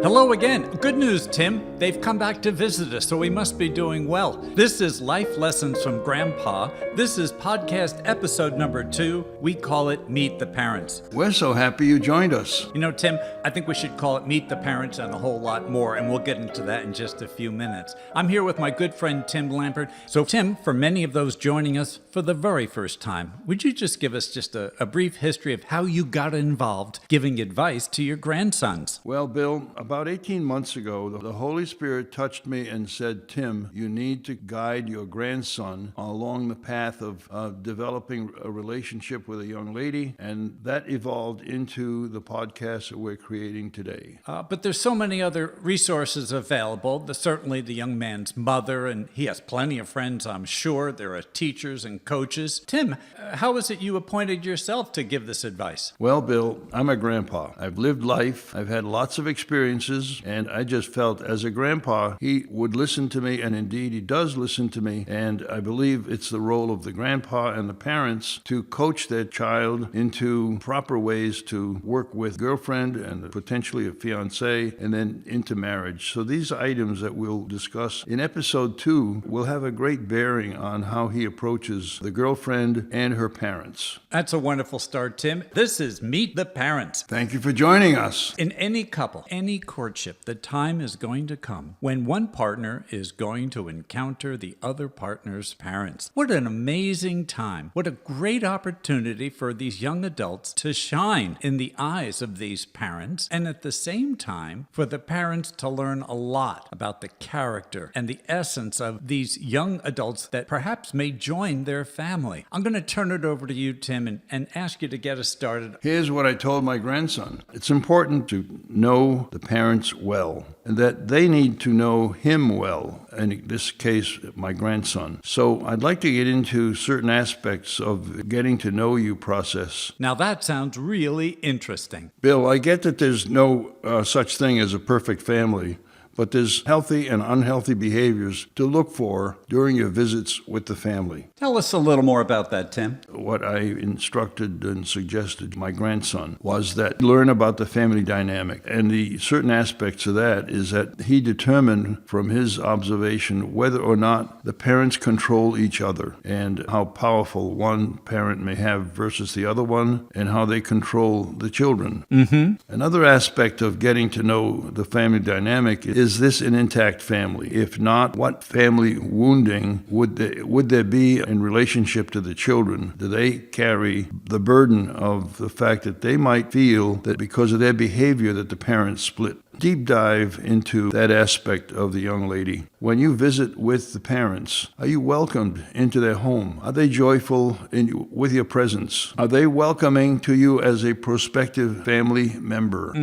Hello again. Good news, Tim. They've come back to visit us, so we must be doing well. This is Life Lessons from Grandpa. This is podcast episode number 2. We call it Meet the Parents. We're so happy you joined us. You know, Tim, I think we should call it Meet the Parents and a whole lot more, and we'll get into that in just a few minutes. I'm here with my good friend Tim Lampert. So, Tim, for many of those joining us for the very first time, would you just give us just a brief history of how you got involved giving advice to your grandsons? Well, Bill, about 18 months ago, the Holy Spirit touched me and said, Tim, you need to guide your grandson along the path of developing a relationship with a young lady, and that evolved into the podcast that we're creating today. But there's so many other resources available. Certainly the young man's mother, and he has plenty of friends, I'm sure. There are teachers and coaches. Tim, how is it you appointed yourself to give this advice? Well, Bill, I'm a grandpa. I've lived life. I've had lots of experiences, and I just felt as a grandpa, he would listen to me, and indeed he does listen to me, and I believe it's the role of the grandpa and the parents to coach their child into proper ways to work with girlfriend and potentially a fiance, and then into marriage. So these items that we'll discuss in episode 2 will have a great bearing on how he approaches the girlfriend and her parents. That's a wonderful start, Tim. This is Meet the Parents. Thank you for joining us. In any couple, any courtship, the time is going to come when one partner is going to encounter the other partner's parents. What an amazing time. What a great opportunity for these young adults to shine in the eyes of these parents, and at the same time for the parents to learn a lot about the character and the essence of these young adults that perhaps may join their family. I'm going to turn it over to you, Tim, and ask you to get us started. Here's what I told my grandson. It's important to know the parents well, and that they need to know him well, in this case, my grandson. So I'd like to get into certain aspects of getting to know you process. Now that sounds really interesting. Bill, I get that there's no such thing as a perfect family, but there's healthy and unhealthy behaviors to look for during your visits with the family. Tell us a little more about that, Tim. What I instructed and suggested my grandson was that learn about the family dynamic. And the certain aspects of that is that he determined from his observation whether or not the parents control each other and how powerful one parent may have versus the other one and how they control the children. Another aspect of getting to know the family dynamic is this an intact family? If not, what family wounding would there be in relationship to the children? Do they carry the burden of the fact that they might feel that because of their behavior that the parents split? Deep dive into that aspect of the young lady. When you visit with the parents, are you welcomed into their home? Are they joyful with your presence? Are they welcoming to you as a prospective family member?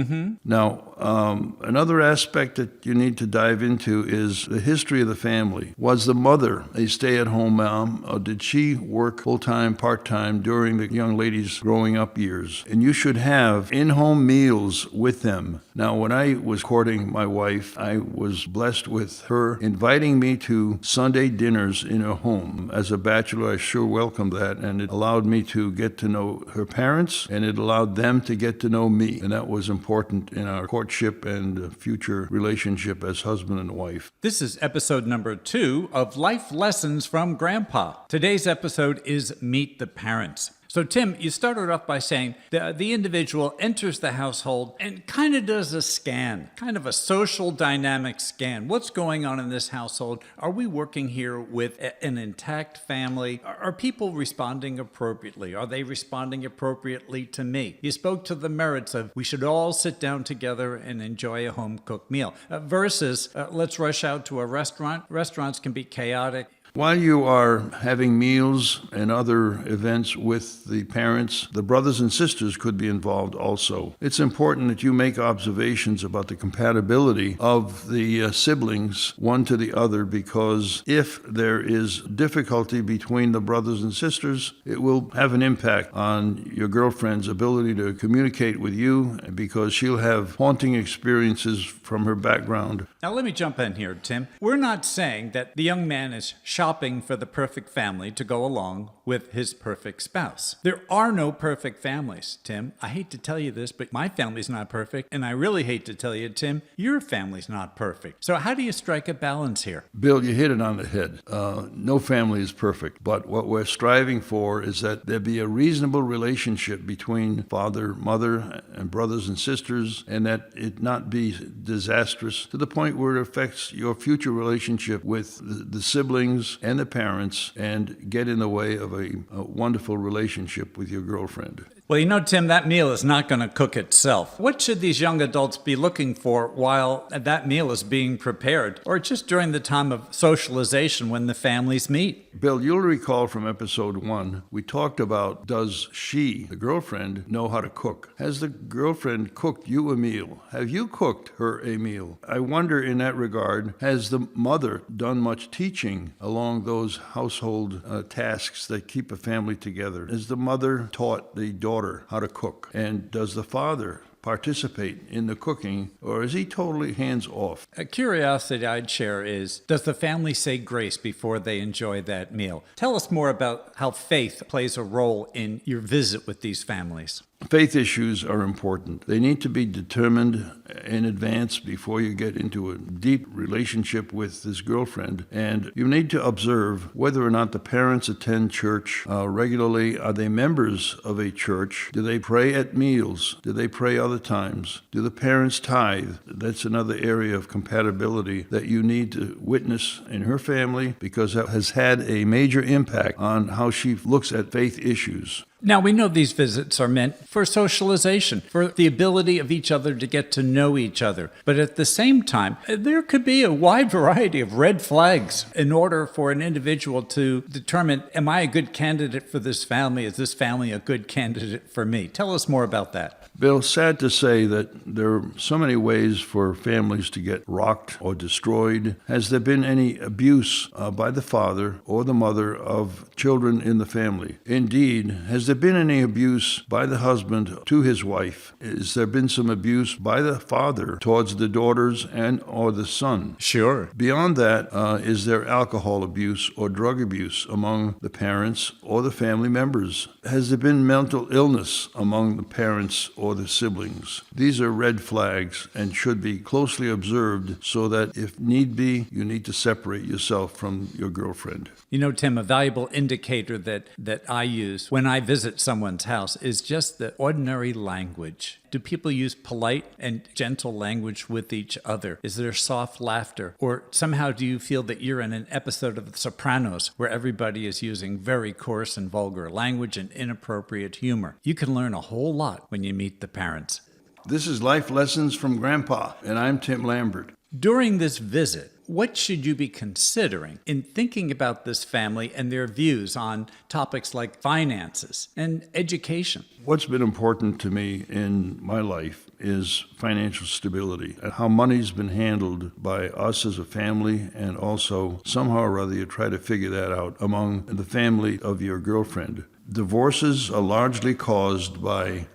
Now, another aspect that you need to dive into is the history of the family. Was the mother a stay-at-home mom, or did she work full-time, part-time during the young lady's growing up years? And you should have in-home meals with them. Now, when I was courting my wife, I was blessed with her inviting me to Sunday dinners in her home. As a bachelor, I sure welcomed that, and it allowed me to get to know her parents, and it allowed them to get to know me. And that was important in our courtship and future relationship as husband and wife. This is episode number 2 of Life Lessons from Grandpa. Today's episode is Meet the Parents. So, Tim, you started off by saying the individual enters the household and kind of does a scan, kind of a social dynamic scan. What's going on in this household? Are we working here with an intact family? Are people responding appropriately? Are they responding appropriately to me? You spoke to the merits of we should all sit down together and enjoy a home-cooked meal versus let's rush out to a restaurant. Restaurants can be chaotic. While you are having meals and other events with the parents, the brothers and sisters could be involved also. It's important that you make observations about the compatibility of the siblings one to the other, because if there is difficulty between the brothers and sisters, it will have an impact on your girlfriend's ability to communicate with you, because she'll have haunting experiences from her background. Now let me jump in here, Tim. We're not saying that the young man is shy shopping for the perfect family to go along with his perfect spouse. There are no perfect families, Tim. I hate to tell you this, but my family's not perfect, and I really hate to tell you, Tim, your family's not perfect. So how do you strike a balance here? Bill, you hit it on the head. No family is perfect, but what we're striving for is that there be a reasonable relationship between father, mother, and brothers and sisters, and that it not be disastrous to the point where it affects your future relationship with the siblings and the parents and get in the way of a wonderful relationship with your girlfriend. Well, you know, Tim, that meal is not going to cook itself. What should these young adults be looking for while that meal is being prepared, or just during the time of socialization when the families meet? Bill, you'll recall from episode 1, we talked about, does she, the girlfriend, know how to cook? Has the girlfriend cooked you a meal? Have you cooked her a meal? I wonder in that regard, has the mother done much teaching along those household tasks that keep a family together? Has the mother taught the daughter how to cook? And does the father participate in the cooking, or is he totally hands off? A curiosity I'd share is, does the family say grace before they enjoy that meal? Tell us more about how faith plays a role in your visit with these families. Faith issues are important. They need to be determined in advance before you get into a deep relationship with this girlfriend. And you need to observe whether or not the parents attend church regularly. Are they members of a church? Do they pray at meals? Do they pray other times? Do the parents tithe? That's another area of compatibility that you need to witness in her family, because it has had a major impact on how she looks at faith issues. Now, we know these visits are meant for socialization, for the ability of each other to get to know each other. But at the same time, there could be a wide variety of red flags in order for an individual to determine, am I a good candidate for this family? Is this family a good candidate for me? Tell us more about that. Bill, sad to say that there are so many ways for families to get rocked or destroyed. Has there been any abuse by the father or the mother of children in the family? Indeed, has there been any abuse by the husband to his wife? Has there been some abuse by the father towards the daughters and or the son? Sure. Beyond that, is there alcohol abuse or drug abuse among the parents or the family members? Has there been mental illness among the parents or the siblings? These are red flags and should be closely observed so that if need be, you need to separate yourself from your girlfriend. You know, Tim, a valuable indicator that I use when I visit someone's house is just the ordinary language. Do people use polite and gentle language with each other? Is there soft laughter? Or somehow do you feel that you're in an episode of The Sopranos where everybody is using very coarse and vulgar language and inappropriate humor? You can learn a whole lot when you meet the parents. This is Life Lessons from Grandpa, and I'm Tim Lambert. During this visit, what should you be considering in thinking about this family and their views on topics like finances and education? What's been important to me in my life is financial stability and how money's been handled by us as a family, and also somehow or other you try to figure that out among the family of your girlfriend. Divorces are largely caused by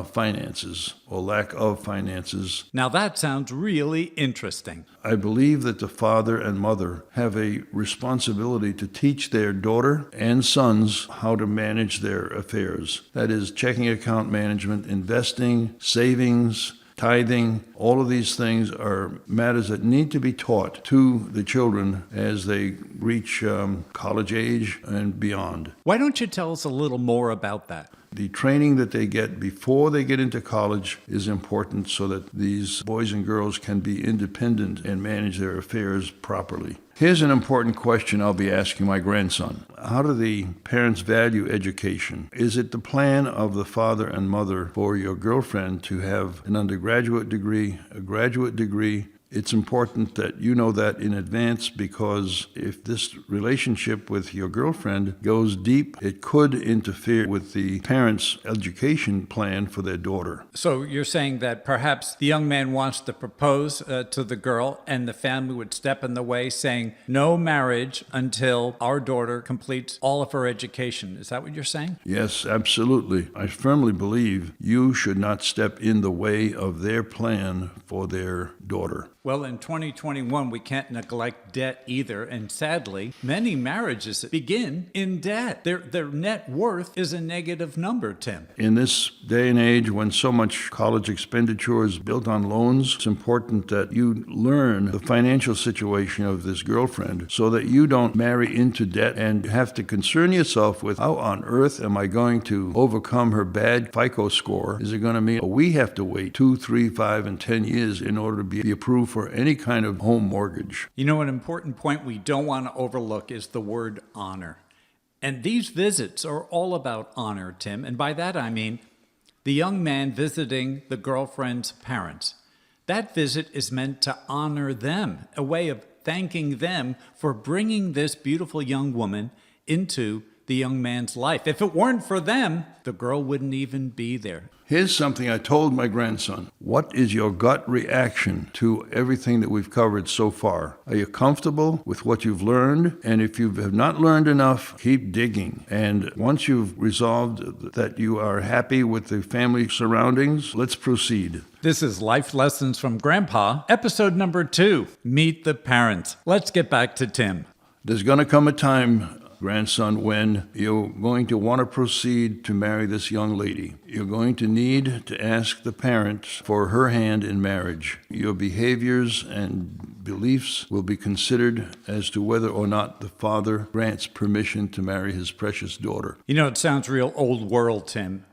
finances or lack of finances. Now that sounds really interesting. I believe that the father and mother have a responsibility to teach their daughter and sons how to manage their affairs. That is, checking account management, investing, savings, tithing. All of these things are matters that need to be taught to the children as they reach college age and beyond. Why don't you tell us a little more about that? The training that they get before they get into college is important so that these boys and girls can be independent and manage their affairs properly. Here's an important question I'll be asking my grandson. How do the parents value education? Is it the plan of the father and mother for your girlfriend to have an undergraduate degree, a graduate degree? It's important that you know that in advance, because if this relationship with your girlfriend goes deep, it could interfere with the parents' education plan for their daughter. So you're saying that perhaps the young man wants to propose to the girl, and the family would step in the way saying, no marriage until our daughter completes all of her education. Is that what you're saying? Yes, absolutely. I firmly believe you should not step in the way of their plan for their daughter. Well, in 2021, we can't neglect debt either. And sadly, many marriages begin in debt. Their net worth is a negative number, Tim. In this day and age when so much college expenditure is built on loans, it's important that you learn the financial situation of this girlfriend so that you don't marry into debt and have to concern yourself with how on earth am I going to overcome her bad FICO score? Is it going to mean we have to wait 2, 3, 5, and 10 years in order to be approved for any kind of home mortgage? You know, an important point we don't want to overlook is the word honor. And these visits are all about honor, Tim. And by that I mean the young man visiting the girlfriend's parents. That visit is meant to honor them, a way of thanking them for bringing this beautiful young woman into the young man's life. If it weren't for them, the girl wouldn't even be there. Here's something I told my grandson. What is your gut reaction to everything that we've covered so far? Are you comfortable with what you've learned? And if you have not learned enough, keep digging. And once you've resolved that you are happy with the family surroundings, let's proceed. This is Life Lessons from Grandpa, episode number 2, Meet the Parents. Let's get back to Tim. There's going to come a time, grandson, when you're going to want to proceed to marry this young lady. You're going to need to ask the parents for her hand in marriage. Your behaviors and beliefs will be considered as to whether or not the father grants permission to marry his precious daughter. You know, it sounds real old world, Tim.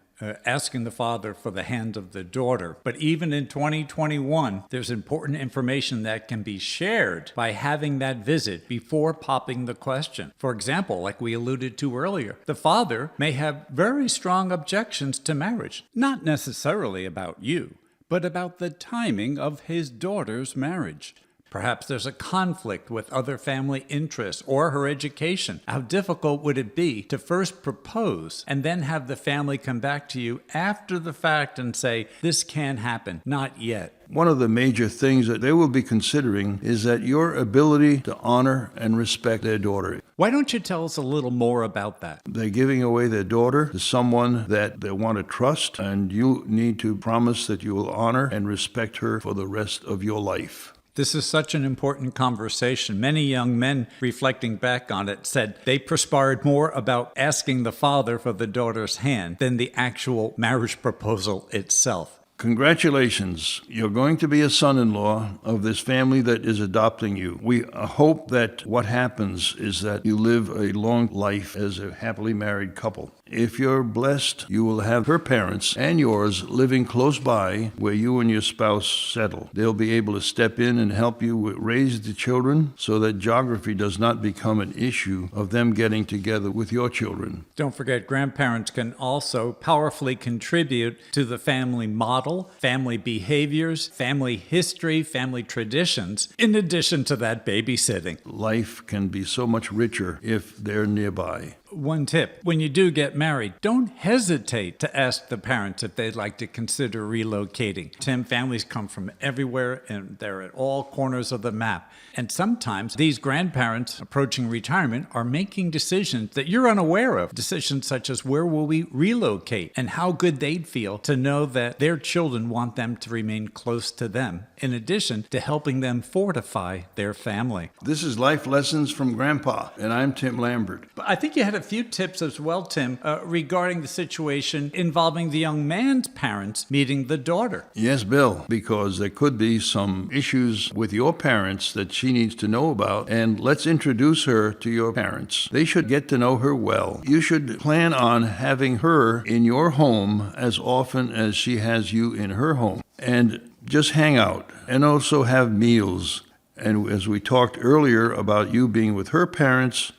Asking the father for the hand of the daughter. But even in 2021, there's important information that can be shared by having that visit before popping the question. For example, like we alluded to earlier, the father may have very strong objections to marriage, not necessarily about you, but about the timing of his daughter's marriage. Perhaps there's a conflict with other family interests or her education. How difficult would it be to first propose and then have the family come back to you after the fact and say, this can happen, not yet? One of the major things that they will be considering is that your ability to honor and respect their daughter. Why don't you tell us a little more about that? They're giving away their daughter to someone that they want to trust, and you need to promise that you will honor and respect her for the rest of your life. This is such an important conversation. Many young men, reflecting back on it, said they perspired more about asking the father for the daughter's hand than the actual marriage proposal itself. Congratulations. You're going to be a son-in-law of this family that is adopting you. We hope that what happens is that you live a long life as a happily married couple. If you're blessed, you will have her parents and yours living close by where you and your spouse settle. They'll be able to step in and help you raise the children so that geography does not become an issue of them getting together with your children. Don't forget, grandparents can also powerfully contribute to the family model, family behaviors, family history, family traditions, in addition to that babysitting. Life can be so much richer if they're nearby. One tip, when you do get married, don't hesitate to ask the parents if they'd like to consider relocating. Tim, families come from everywhere and they're at all corners of the map. And sometimes these grandparents approaching retirement are making decisions that you're unaware of. Decisions such as where will we relocate and how good they'd feel to know that their children want them to remain close to them, in addition to helping them fortify their family. This is Life Lessons from Grandpa, and I'm Tim Lambert. But I think you had a few tips as well, Tim, regarding the situation involving the young man's parents meeting the daughter. Yes, Bill, because there could be some issues with your parents that she needs to know about, and let's introduce her to your parents. They should get to know her well. You should plan on having her in your home as often as she has you in her home, and just hang out and also have meals. And as we talked earlier about you being with her parents,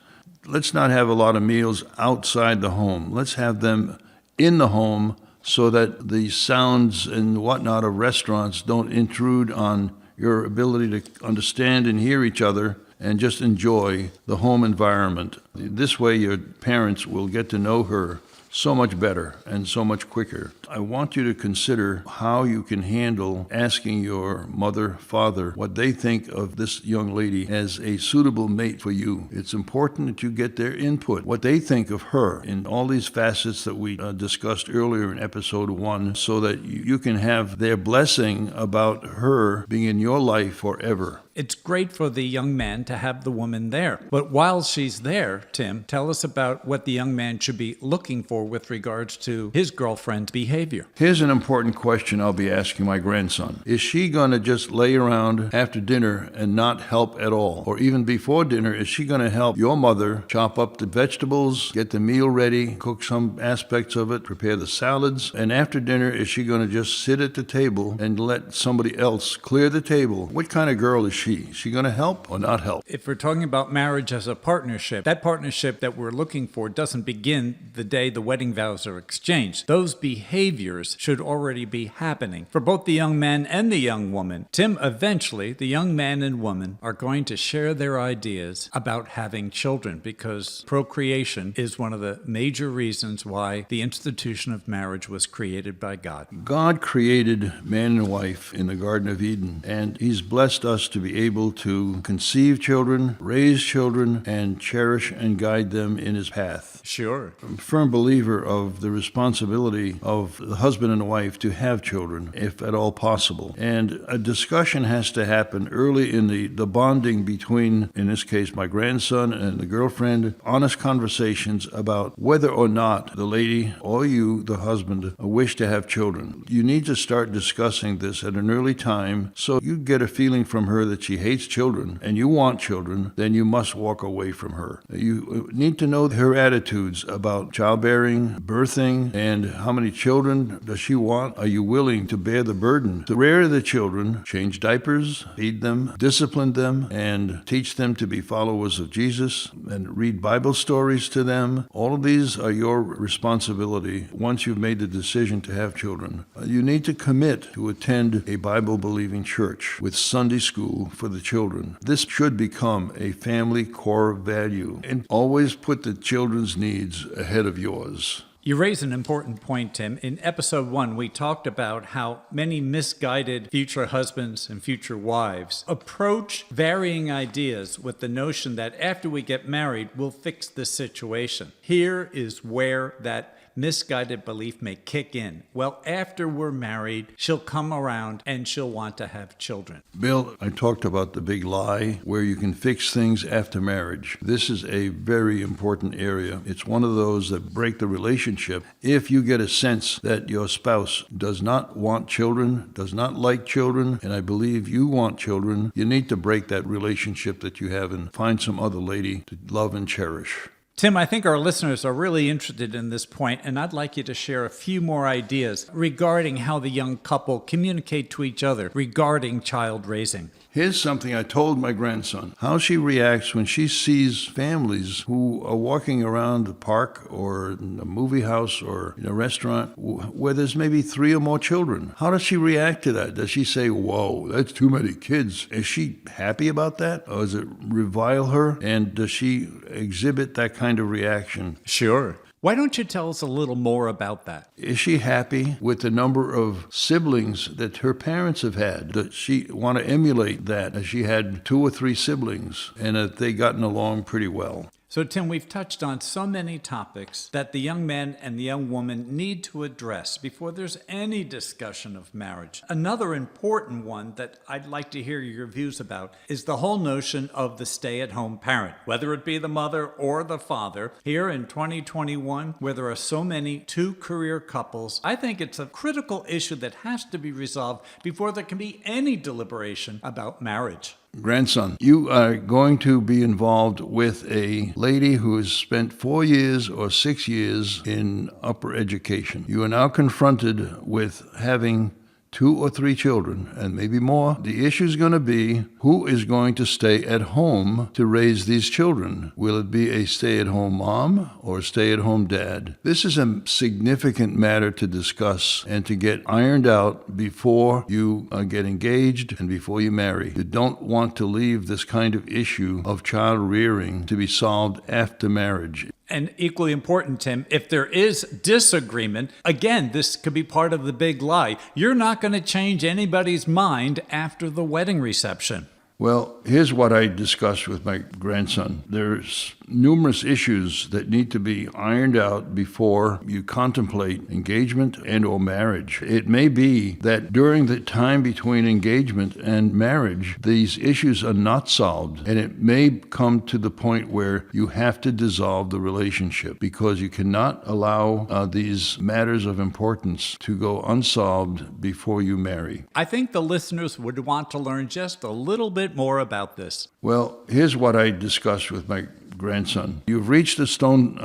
let's not have a lot of meals outside the home. Let's have them in the home so that the sounds and whatnot of restaurants don't intrude on your ability to understand and hear each other and just enjoy the home environment. This way your parents will get to know her so much better and so much quicker. I want you to consider how you can handle asking your mother, father, what they think of this young lady as a suitable mate for you. It's important that you get their input, what they think of her in all these facets that we discussed earlier in episode 1, so that you can have their blessing about her being in your life forever. It's great for the young man to have the woman there. But while she's there, Tim, tell us about what the young man should be looking for with regards to his girlfriend's behavior. Here's an important question I'll be asking my grandson. Is she going to just lay around after dinner and not help at all? Or even before dinner, is she going to help your mother chop up the vegetables, get the meal ready, cook some aspects of it, prepare the salads? And after dinner, is she going to just sit at the table and let somebody else clear the table? What kind of girl is she? Is she going to help or not help? If we're talking about marriage as a partnership, that partnership that we're looking for doesn't begin the day the wedding vows are exchanged. Those behaviors should already be happening for both the young man and the young woman. Tim, eventually, the young man and woman are going to share their ideas about having children, because procreation is one of the major reasons why the institution of marriage was created by God. God created man and wife in the Garden of Eden, and He's blessed us to be able to conceive children, raise children, and cherish and guide them in His path. Sure. I'm a firm believer of the responsibility of the husband and wife to have children, if at all possible. And a discussion has to happen early in the bonding between, in this case, my grandson and the girlfriend, honest conversations about whether or not the lady or you, the husband, wish to have children. You need to start discussing this at an early time so you get a feeling from her that she hates children and you want children, then you must walk away from her. You need to know her attitudes about childbearing, birthing, and how many children does she want? Are you willing to bear the burden to rear the children, change diapers, feed them, discipline them, and teach them to be followers of Jesus, and read Bible stories to them? All of these are your responsibility once you've made the decision to have children. You need to commit to attend a Bible-believing church with Sunday school for the children. This should become a family core value, and always put the children's needs ahead of yours. You raise an important point, Tim. In episode 1, we talked about how many misguided future husbands and future wives approach varying ideas with the notion that after we get married, we'll fix the situation. Here is where that misguided belief may kick in. Well, after we're married, she'll come around and she'll want to have children. Bill, I talked about the big lie where you can fix things after marriage. This is a very important area. It's one of those that break the relationship. If you get a sense that your spouse does not want children, does not like children, and I believe you want children, you need to break that relationship that you have and find some other lady to love and cherish. Tim, I think our listeners are really interested in this point, and I'd like you to share a few more ideas regarding how the young couple communicate to each other regarding child raising. Here's something I told my grandson. How she reacts when she sees families who are walking around the park or in a movie house or in a restaurant where there's maybe 3 or more children. How does she react to that? Does she say, whoa, that's too many kids? Is she happy about that? Or does it revile her? And does she exhibit that kind of reaction? Sure. Why don't you tell us a little more about that? Is she happy with the number of siblings that her parents have had? Does she want to emulate that, as she had 2 or 3 siblings and that they gotten along pretty well? So, Tim, we've touched on so many topics that the young man and the young woman need to address before there's any discussion of marriage. Another important one that I'd like to hear your views about is the whole notion of the stay-at-home parent, whether it be the mother or the father. Here in 2021, where there are so many two-career couples, I think it's a critical issue that has to be resolved before there can be any deliberation about marriage. Grandson, you are going to be involved with a lady who has spent 4 years or 6 years in upper education. You are now confronted with having 2 or 3 children, and maybe more. The issue is going to be who is going to stay at home to raise these children. Will it be a stay-at-home mom or a stay-at-home dad? This is a significant matter to discuss and to get ironed out before you get engaged and before you marry. You don't want to leave this kind of issue of child rearing to be solved after marriage. And equally important, Tim, if there is disagreement, again, this could be part of the big lie. You're not going to change anybody's mind after the wedding reception. Well, here's what I discussed with my grandson. There's numerous issues that need to be ironed out before you contemplate engagement and or marriage. It may be that during the time between engagement and marriage, these issues are not solved, and it may come to the point where you have to dissolve the relationship because you cannot allow these matters of importance to go unsolved before you marry. I think the listeners would want to learn just a little bit more about this. Well, here's what I discussed with my grandson. You've reached a stone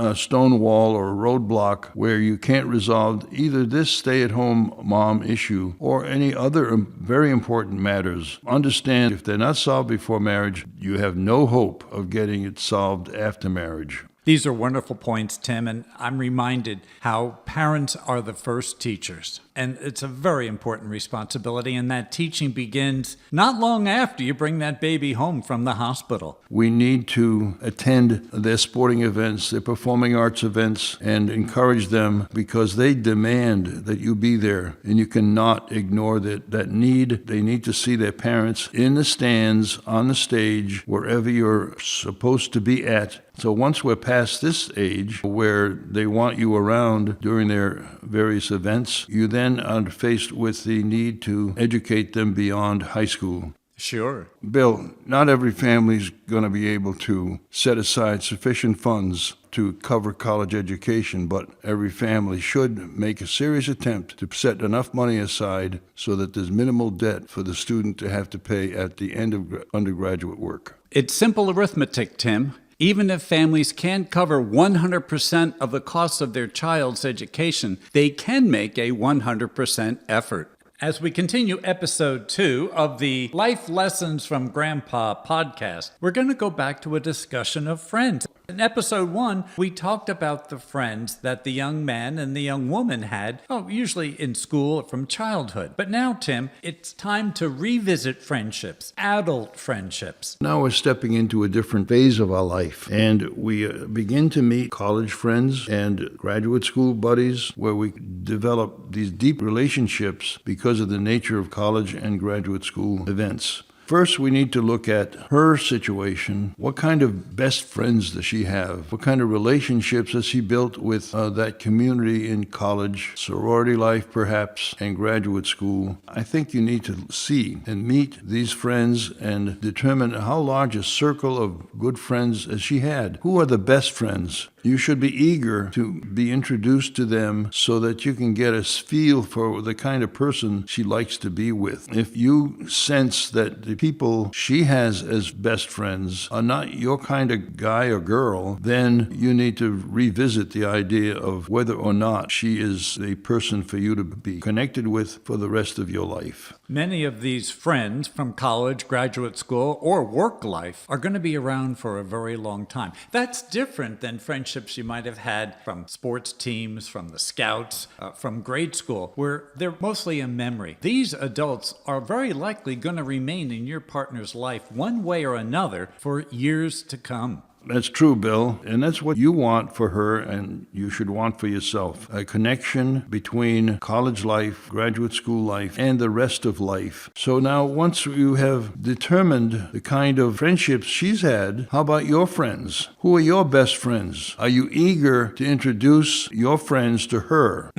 wall or a roadblock where you can't resolve either this stay-at-home mom issue or any other very important matters. Understand, if they're not solved before marriage, you have no hope of getting it solved after marriage. These are wonderful points, Tim, and I'm reminded how parents are the first teachers. And it's a very important responsibility, and that teaching begins not long after you bring that baby home from the hospital. We need to attend their sporting events, their performing arts events, and encourage them because they demand that you be there, and you cannot ignore that need. They need to see their parents in the stands, on the stage, wherever you're supposed to be at. So once we're past this age where they want you around during their various events, you then are faced with the need to educate them beyond high school. Sure. Bill, not every family is going to be able to set aside sufficient funds to cover college education, but every family should make a serious attempt to set enough money aside so that there's minimal debt for the student to have to pay at the end of undergraduate work. It's simple arithmetic, Tim. Even if families can't cover 100% of the cost of their child's education, they can make a 100% effort. As we continue episode 2 of the Life Lessons from Grandpa podcast, we're going to go back to a discussion of friends. In episode 1, we talked about the friends that the young man and the young woman had, usually in school or from childhood. But now, Tim, it's time to revisit friendships, adult friendships. Now we're stepping into a different phase of our life, and we begin to meet college friends and graduate school buddies where we develop these deep relationships because of the nature of college and graduate school events. First, we need to look at her situation. What kind of best friends does she have? What kind of relationships has she built with that community in college, sorority life perhaps, and graduate school? I think you need to see and meet these friends and determine how large a circle of good friends has she had. Who are the best friends? You should be eager to be introduced to them so that you can get a feel for the kind of person she likes to be with. If you sense that the people she has as best friends are not your kind of guy or girl, then you need to revisit the idea of whether or not she is a person for you to be connected with for the rest of your life. Many of these friends from college, graduate school, or work life are going to be around for a very long time. That's different than friendships you might have had from sports teams, from the Scouts, from grade school, where they're mostly a memory. These adults are very likely going to remain in your partner's life one way or another for years to come. That's true, Bill, and that's what you want for her and you should want for yourself. A connection between college life, graduate school life, and the rest of life. So now, once you have determined the kind of friendships she's had, how about your friends? Who are your best friends? Are you eager to introduce your friends to her?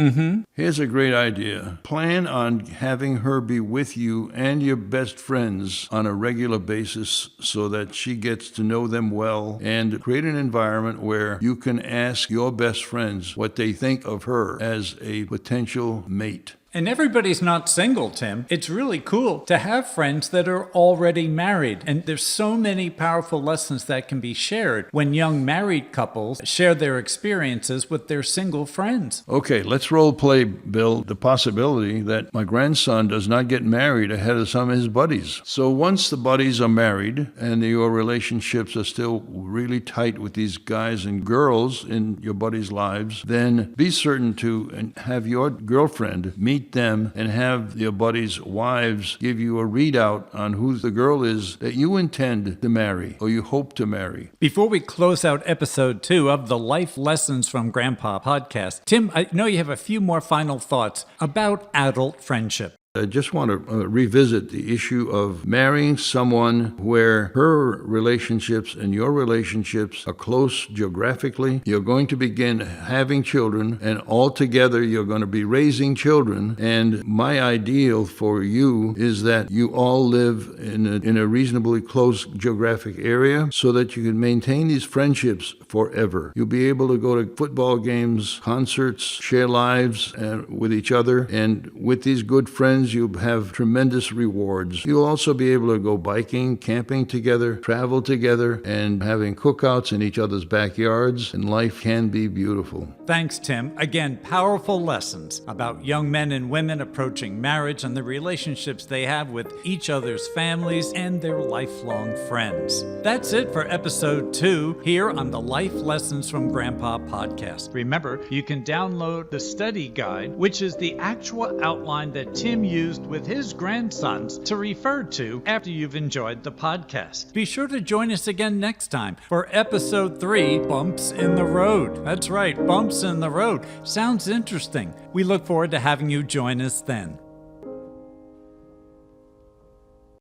Here's a great idea. Plan on having her be with you and your best friends on a regular basis so that she gets to know them well, and create an environment where you can ask your best friends what they think of her as a potential mate. And everybody's not single, Tim. It's really cool to have friends that are already married. And there's so many powerful lessons that can be shared when young married couples share their experiences with their single friends. Okay, let's role play, Bill, the possibility that my grandson does not get married ahead of some of his buddies. So once the buddies are married and your relationships are still really tight with these guys and girls in your buddies' lives, then be certain to have your girlfriend meet meet them and have your buddies' wives give you a readout on who the girl is that you intend to marry or you hope to marry. Before we close out episode 2 of the Life Lessons from Grandpa podcast, Tim, I know you have a few more final thoughts about adult friendship. I just want to revisit the issue of marrying someone where her relationships and your relationships are close geographically. You're going to begin having children, and all together you're going to be raising children. And my ideal for you is that you all live in a reasonably close geographic area so that you can maintain these friendships forever. You'll be able to go to football games, concerts, share lives with each other, and with these good friends, you'll have tremendous rewards. You'll also be able to go biking, camping together, travel together, and having cookouts in each other's backyards, and life can be beautiful. Thanks, Tim. Again, powerful lessons about young men and women approaching marriage and the relationships they have with each other's families and their lifelong friends. That's it for episode 2 here on the Life Lessons from Grandpa podcast. Remember, you can download the study guide, which is the actual outline that Tim used with his grandsons to refer to after you've enjoyed the podcast. Be sure to join us again next time for episode 3, Bumps in the Road. That's right, Bumps in the Road. Sounds interesting. We look forward to having you join us then.